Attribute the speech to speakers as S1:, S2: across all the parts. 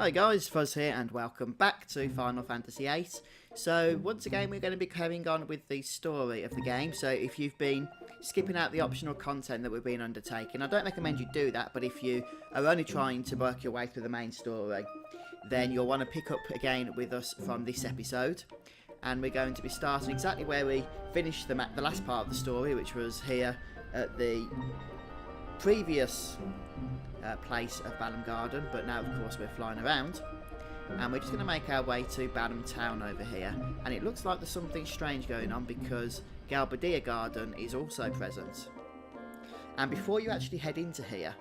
S1: Hi guys, Fuzz here and welcome back to Final Fantasy VIII. So once again we're going to be carrying on with the story of the game. So if you've been skipping out the optional content that we've been undertaking, I don't recommend you do that, but if you are only trying to work your way through the main story, then you'll want to pick up again with us from this episode. And we're going to be starting exactly where we finished the last part of the story, which was here at the previous place of Balamb Garden, but now of course we're flying around and we're just going to make our way to Balamb Town over here, and it looks like there's something strange going on because Galbadia Garden is also present. And before you actually head into here,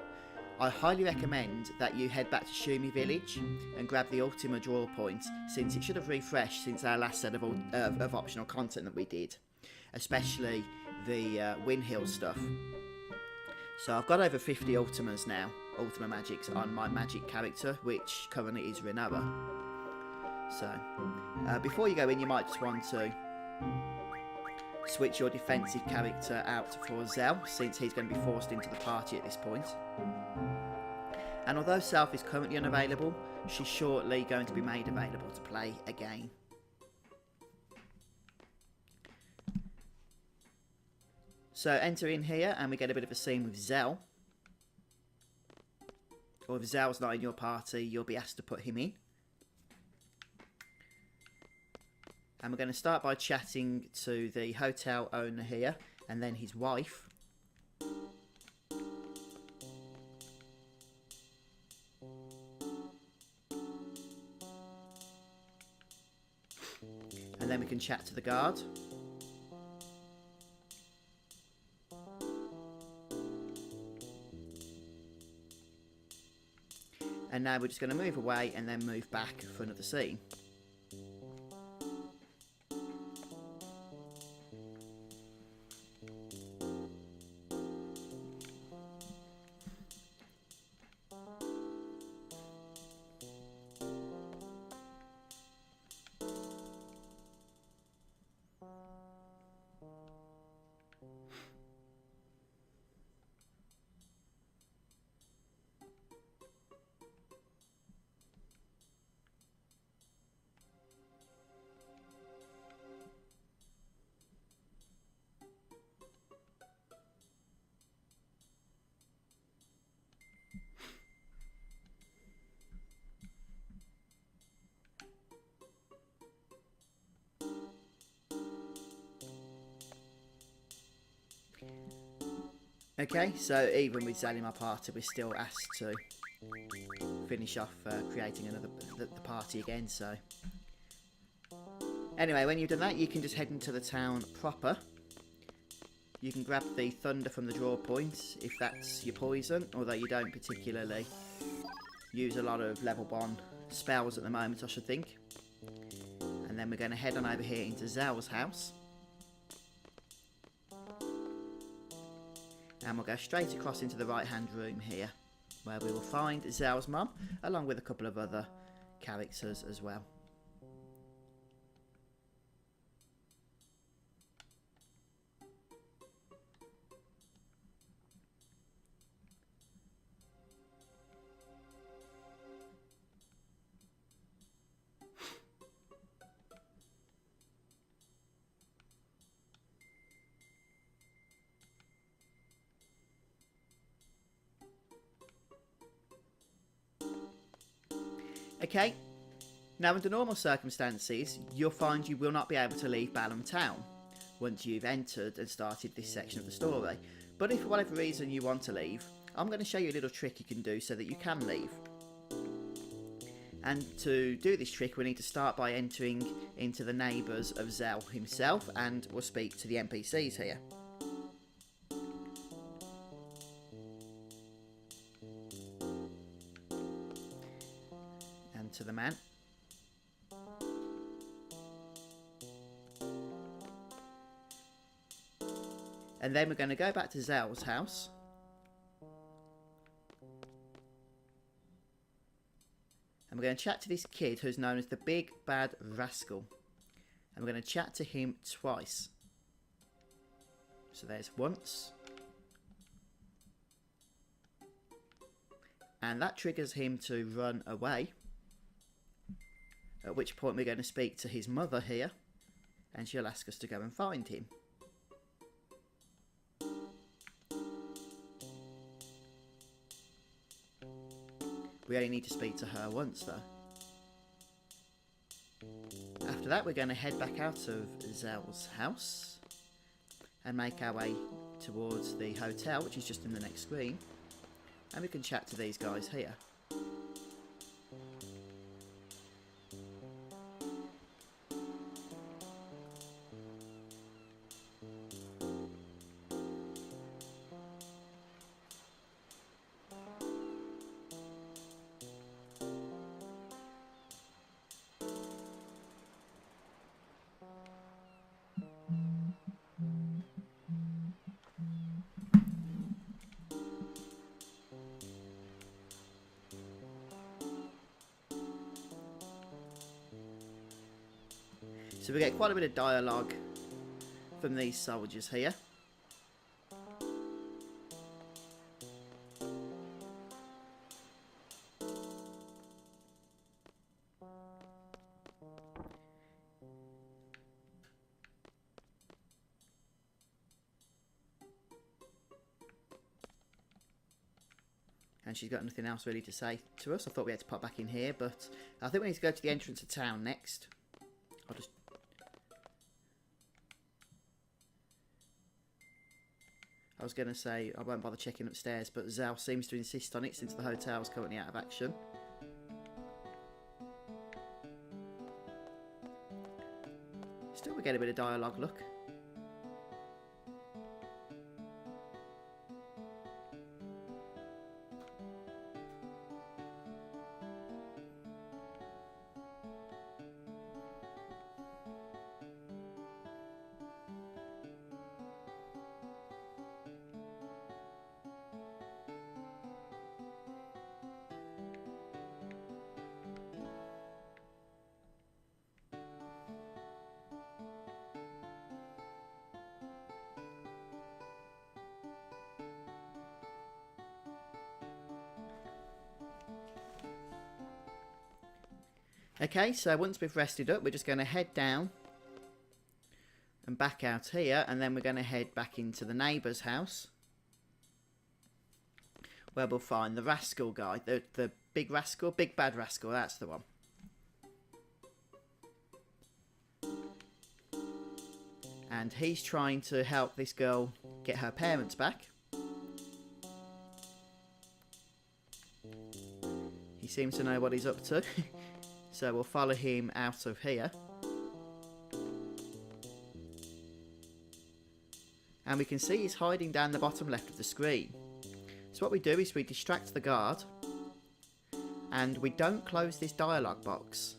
S1: I highly recommend that you head back to Shumi Village and grab the Ultima draw point, since it should have refreshed since our last set of optional content that we did, especially the Wind Hill stuff. So I've got over 50 Ultimas now, Ultima Magics, on my magic character, which currently is Renoa. So, before you go in, you might just want to switch your defensive character out for Zell, since he's going to be forced into the party at this point. And although Self is currently unavailable, she's shortly going to be made available to play again. So enter in here and we get a bit of a scene with Zell. Or if Zell's not in your party, you'll be asked to put him in. And we're going to start by chatting to the hotel owner here and then his wife. And then we can chat to the guard. And now we're just going to move away and then move back for another scene. Okay, so even with Zell in my party, we're still asked to finish off creating the party again, so... Anyway, when you've done that, you can just head into the town proper. You can grab the Thunder from the draw point, if that's your poison, although you don't particularly use a lot of level 1 spells at the moment, I should think. And then we're going to head on over here into Zell's house. And we'll go straight across into the right-hand room here, where we will find Zell's mum, along with a couple of other characters as well. Okay, now under normal circumstances, you'll find you will not be able to leave Balamb Town once you've entered and started this section of the story. But if for whatever reason you want to leave, I'm going to show you a little trick you can do so that you can leave. And to do this trick, we need to start by entering into the neighbours of Zell himself, and we'll speak to the NPCs here. To the man. And then we're going to go back to Zell's house. And we're going to chat to this kid who's known as the Big Bad Rascal. And we're going to chat to him twice. So there's once. And that triggers him to run away. At which point we're going to speak to his mother here, and she'll ask us to go and find him. We only need to speak to her once though. After that we're going to head back out of Zell's house and make our way towards the hotel, which is just in the next screen, and we can chat to these guys here. So we get quite a bit of dialogue from these soldiers here. And she's got nothing else really to say to us. I thought we had to pop back in here, but I think we need to go to the entrance of town next. I was going to say I won't bother checking upstairs, but Zell seems to insist on it since the hotel's currently out of action. Still we get a bit of dialogue, look. Okay, so once we've rested up, we're just going to head down and back out here, and then we're going to head back into the neighbour's house, where we'll find the rascal guy, the big rascal, big bad rascal, that's the one. And he's trying to help this girl get her parents back. He seems to know what he's up to. So we'll follow him out of here. And we can see he's hiding down the bottom left of the screen. So what we do is we distract the guard. And we don't close this dialogue box.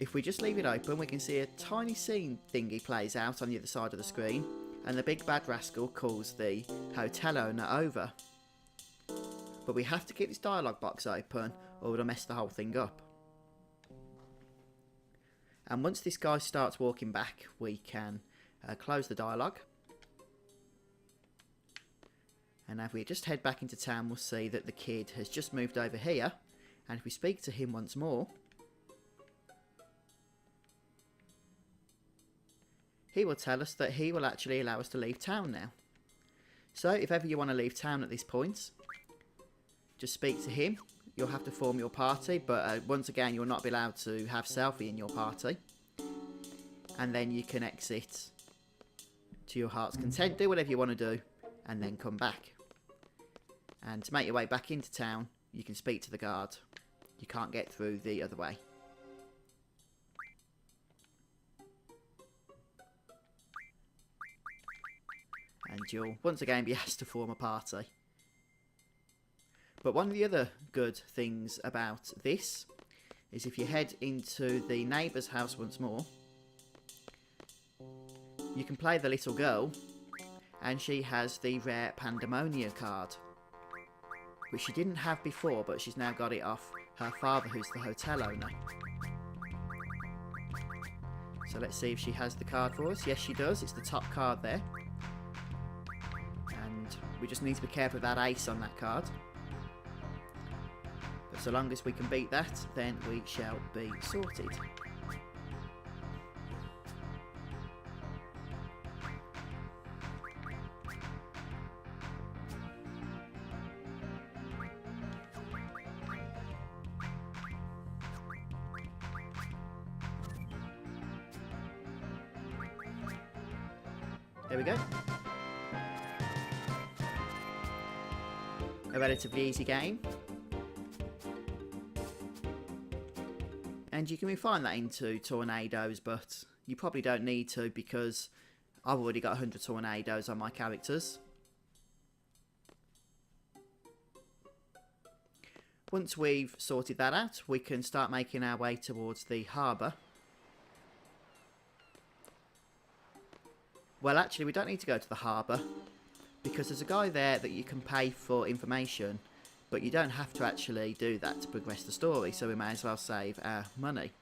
S1: If we just leave it open, we can see a tiny scene thingy plays out on the other side of the screen. And the big bad rascal calls the hotel owner over. But we have to keep this dialogue box open or it'll mess the whole thing up. And once this guy starts walking back, we can close the dialogue. And if we just head back into town, we'll see that the kid has just moved over here. And if we speak to him once more, he will tell us that he will actually allow us to leave town now. So if ever you want to leave town at this point, just speak to him. You'll have to form your party, but once again, you'll not be allowed to have Selfie in your party. And then you can exit to your heart's content, do whatever you want to do, and then come back. And to make your way back into town, you can speak to the guard. You can't get through the other way. And you'll once again be asked to form a party. But one of the other good things about this is if you head into the neighbour's house once more, you can play the little girl, and she has the rare Pandemonia card, which she didn't have before, but she's now got it off her father, who's the hotel owner. So let's see if she has the card for us. Yes, she does. It's the top card there. And we just need to be careful of that ace on that card. But so long as we can beat that, then we shall be sorted. There we go. A relatively easy game. And you can refine that into tornadoes, but you probably don't need to because I've already got 100 tornadoes on my characters. Once we've sorted that out, we can start making our way towards the harbour. Well, actually, we don't need to go to the harbour because there's a guy there that you can pay for information, but you don't have to actually do that to progress the story, so we may as well save our money.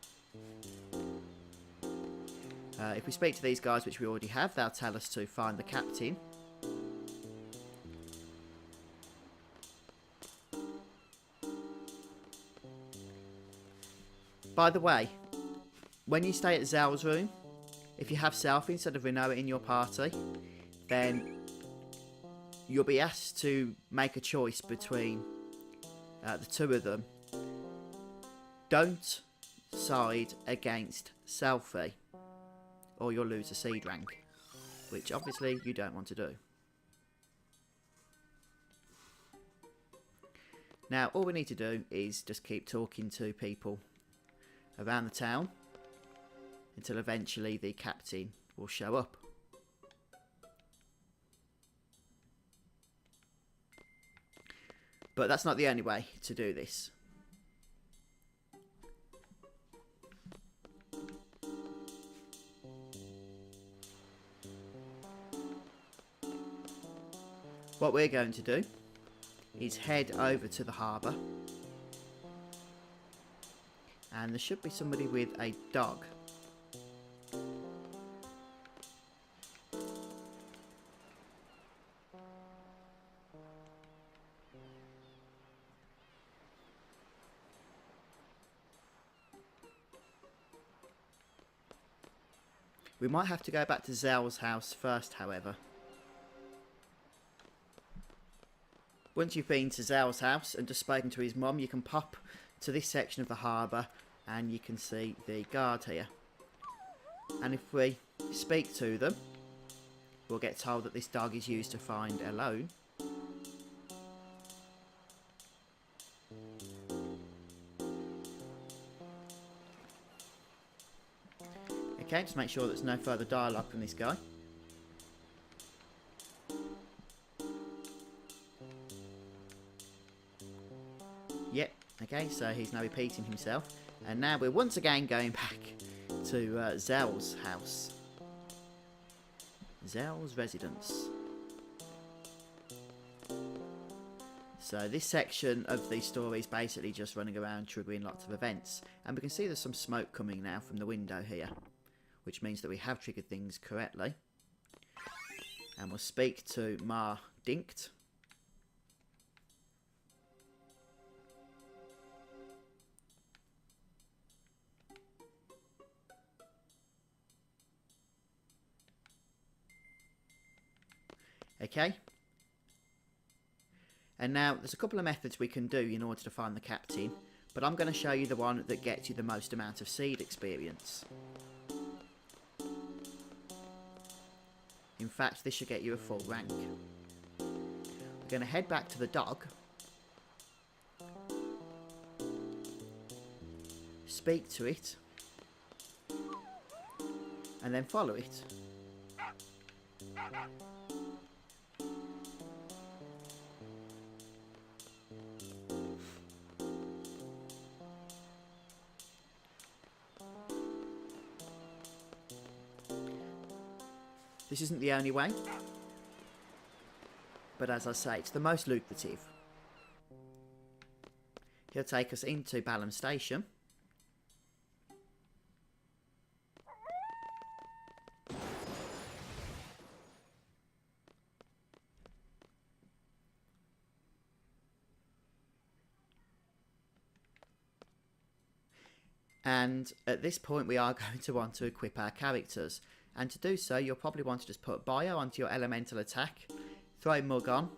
S1: If we speak to these guys, which we already have, they'll tell us to find the captain. By the way, when you stay at Zell's room, if you have Selfie instead of Renoa in your party, then you'll be asked to make a choice between the two of them. Don't side against Selfie, or you'll lose a seed rank, which obviously you don't want to do. Now, all we need to do is just keep talking to people around the town until eventually the captain will show up. But that's not the only way to do this. What we're going to do is head over to the harbour, and there should be somebody with a dog. We might have to go back to Zell's house first, however. Once you've been to Zell's house and just spoken to his mum, you can pop to this section of the harbour and you can see the guard here. And if we speak to them, we'll get told that this dog is used to find a loan. Okay, just make sure there's no further dialogue from this guy. Yep, okay, so he's now repeating himself. And now we're once again going back to Zell's house. Zell's residence. So this section of the story is basically just running around triggering lots of events. And we can see there's some smoke coming now from the window here, which means that we have triggered things correctly. And we'll speak to Ma Dinkt. Okay. And now there's a couple of methods we can do in order to find the captain, but I'm going to show you the one that gets you the most amount of seed experience. In fact, this should get you a full rank. We're going to head back to the dog, speak to it, and then follow it. This isn't the only way, but as I say, it's the most lucrative. He'll take us into Balamb Station. And at this point we are going to want to equip our characters. And to do so, you'll probably want to just put Bio onto your elemental attack, throw Mug on,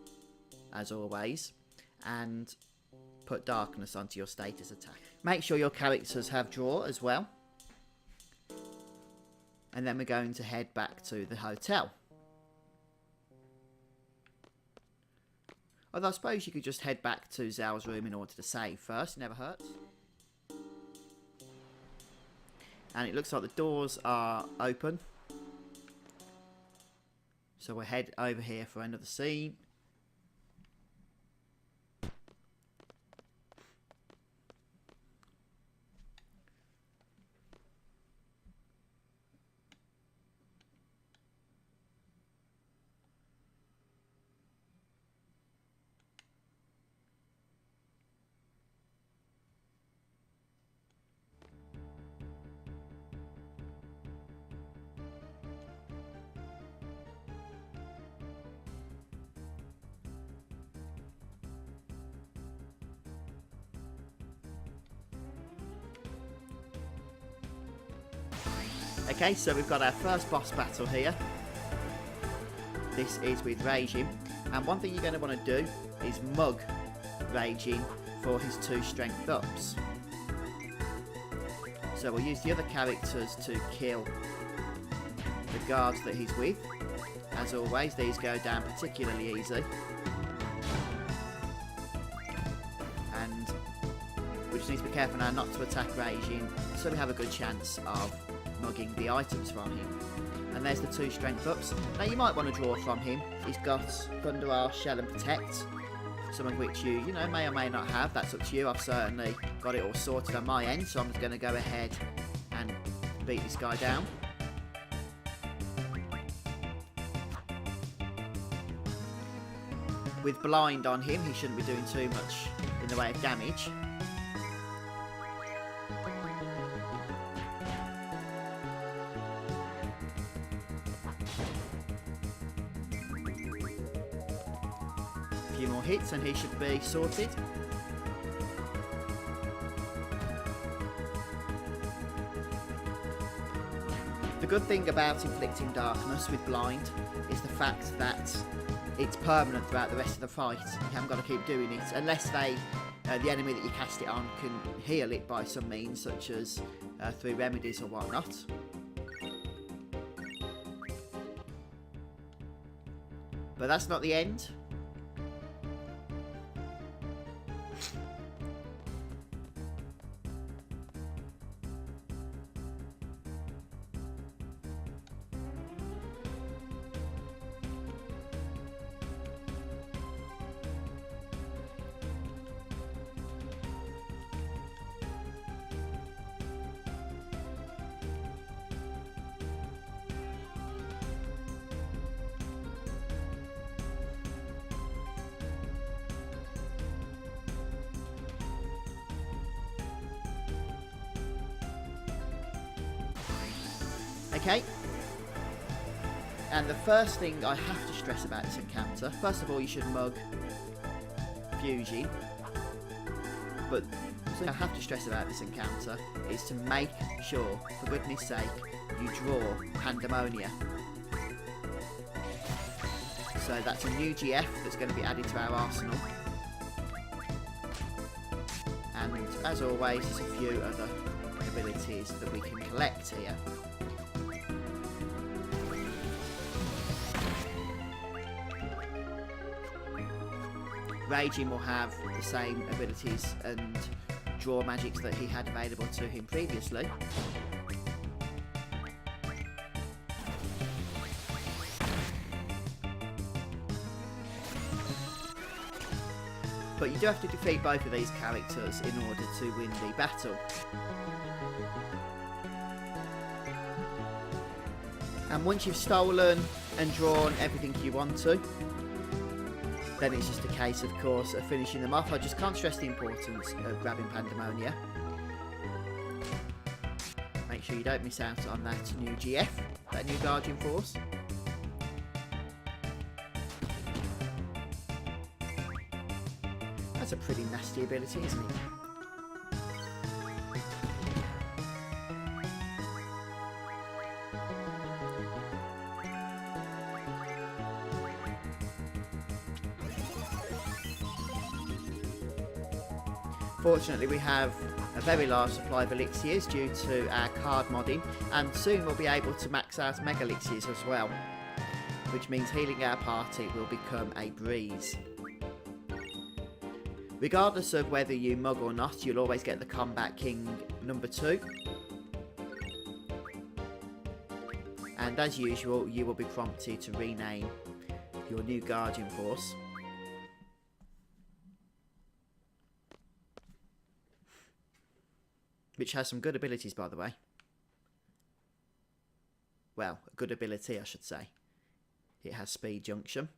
S1: as always, and put Darkness onto your status attack. Make sure your characters have Draw as well. And then we're going to head back to the hotel. Although I suppose you could just head back to Zell's room in order to save first, it never hurts. And it looks like the doors are open. So we'll head over here for another scene. Okay, so we've got our first boss battle here. This is with Raging. And one thing you're going to want to do is mug Raging for his 2 strength ups. So we'll use the other characters to kill the guards that he's with. As always, these go down particularly easy. And we just need to be careful now not to attack Raging, so we have a good chance of mugging the items from him. And there's the 2 strength ups. Now you might want to draw from him. He's got Thunder Arch, Shell and Protect, some of which you know, may or may not have. That's up to you. I've certainly got it all sorted on my end, so I'm just going to go ahead and beat this guy down. With Blind on him, he shouldn't be doing too much in the way of damage. A few more hits and he should be sorted. The good thing about inflicting darkness with Blind is the fact that it's permanent throughout the rest of the fight. You haven't got to keep doing it unless the enemy that you cast it on can heal it by some means, such as through remedies or whatnot. But that's not the end. Okay, and the first thing I have to stress about this encounter, first of all you should mug Fuji, but the thing I have to stress about this encounter is to make sure, for goodness sake, you draw Pandemonia. So that's a new GF that's going to be added to our arsenal, and as always there's a few other abilities that we can collect here. Raging will have the same abilities and draw magics that he had available to him previously. But you do have to defeat both of these characters in order to win the battle. And once you've stolen and drawn everything you want to, then it's just a case, of course, of finishing them off. I just can't stress the importance of grabbing Pandemonia. Make sure you don't miss out on that new GF, that new Guardian Force. That's a pretty nasty ability, isn't it? Fortunately, we have a very large supply of elixirs due to our card modding, and soon we'll be able to max out mega elixirs as well, which means healing our party will become a breeze. Regardless of whether you mug or not, you'll always get the Combat King number 2. And as usual, you will be prompted to rename your new Guardian Force. Which has some good abilities, by the way. Well, a good ability, I should say. It has Speed Junction.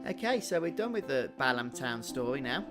S1: Okay, so we're done with the Balamb town story now.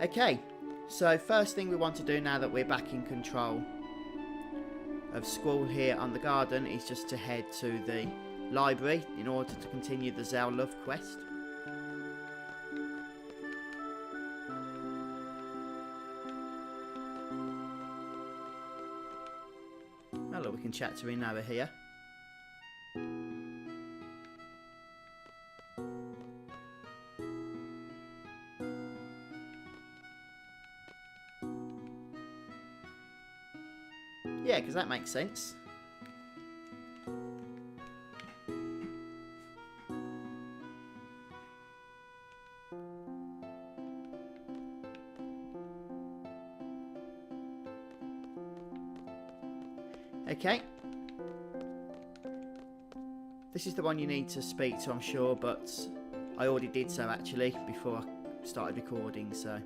S1: Okay, so first thing we want to do now that we're back in control of Squall here on the garden is just to head to the library in order to continue the Zell Love quest. Oh look, we can chat to Inoa here. Yeah, because that makes sense. Okay. This is the one you need to speak to, I'm sure, but I already did so actually before I started recording, so...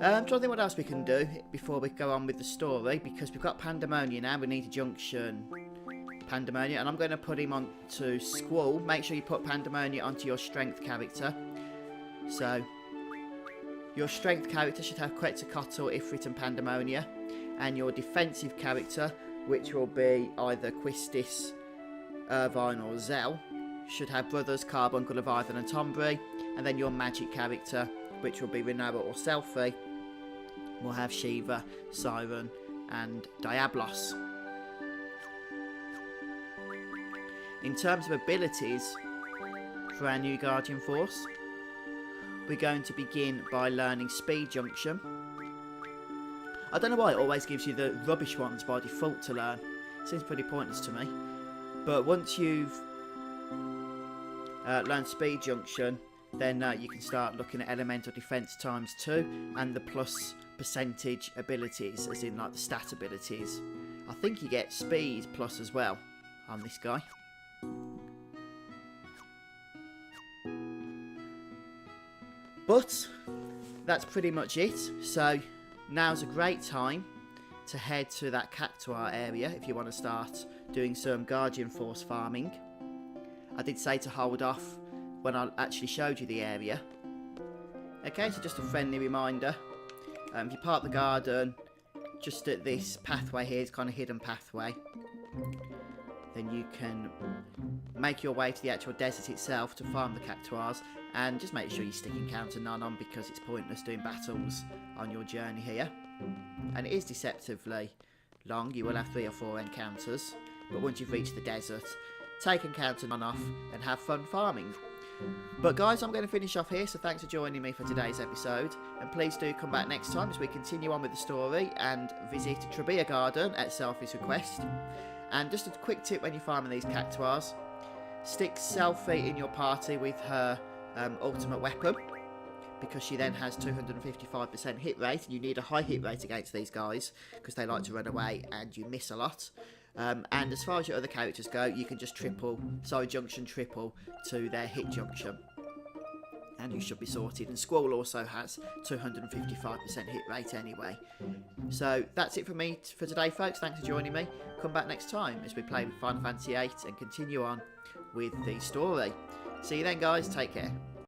S1: I'm trying to think what else we can do before we go on with the story, because we've got Pandamonia now, we need to junction Pandamonia, and I'm going to put him on to Squall. Make sure you put Pandamonia onto your strength character. So, your strength character should have Quetzalcoatl, Ifrit and Pandamonia, and your defensive character, which will be either Quistis, Irvine or Zell, should have brothers Carbuncle, Leviathan and Tombury, and then your magic character, which will be Renoa or Selfie, will have Shiva, Siren and Diablos. In terms of abilities for our new Guardian Force, we're going to begin by learning Speed Junction. I don't know why it always gives you the rubbish ones by default to learn. Seems pretty pointless to me. But once you've learn Speed Junction, then you can start looking at Elemental Defense ×2 and the plus percentage abilities, as in like the stat abilities. I think you get Speed plus as well on this guy. But that's pretty much it. So now's a great time to head to that Cactuar area if you want to start doing some Guardian Force farming. I did say to hold off when I actually showed you the area. Okay, so just a friendly reminder. If you park the garden just at this pathway here, it's kind of hidden pathway, then you can make your way to the actual desert itself to farm the Cactuars, and just make sure you stick encounter none on, because it's pointless doing battles on your journey here. And it is deceptively long, you will have 3 or 4 encounters, but once you've reached the desert, take encounter none off and have fun farming. But guys, I'm going to finish off here, so thanks for joining me for today's episode, and please do come back next time as we continue on with the story and visit Trebia Garden at Selfie's request. And just a quick tip when you're farming these Cactuars, stick Selfie in your party with her ultimate weapon, because she then has 255% hit rate, and you need a high hit rate against these guys because they like to run away and you miss a lot. And as far as your other characters go, you can just junction triple to their hit junction, and you should be sorted. And Squall also has 255% hit rate anyway. So that's it from me for today, folks. Thanks for joining me. Come back next time as we play with Final Fantasy VIII and continue on with the story. See you then, guys. Take care.